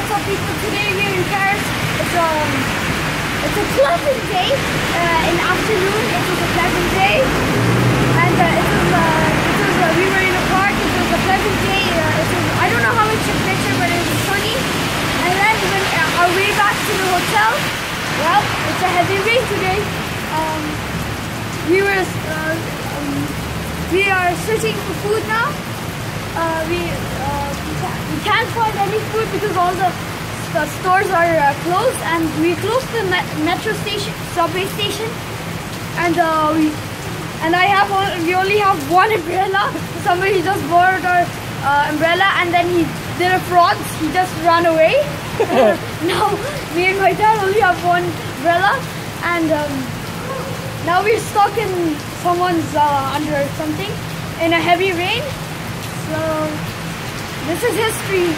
what's up people? Today we're in Paris. It's a pleasant day. In the afternoon it was a pleasant day. And we were in a park. It was a pleasant day. I don't know how much temperature, but it was sunny. And then when our way back to the hotel, well, it's a heavy rain today. We are searching for food now. We can't find any food because all the stores are closed, and we closed the metro station, subway station, and we only have one umbrella. Somebody just borrowed our umbrella, and then he did a fraud. He just ran away. Now me and my dad only have one umbrella, and now we're stuck in someone's under something in a heavy rain. So this is history.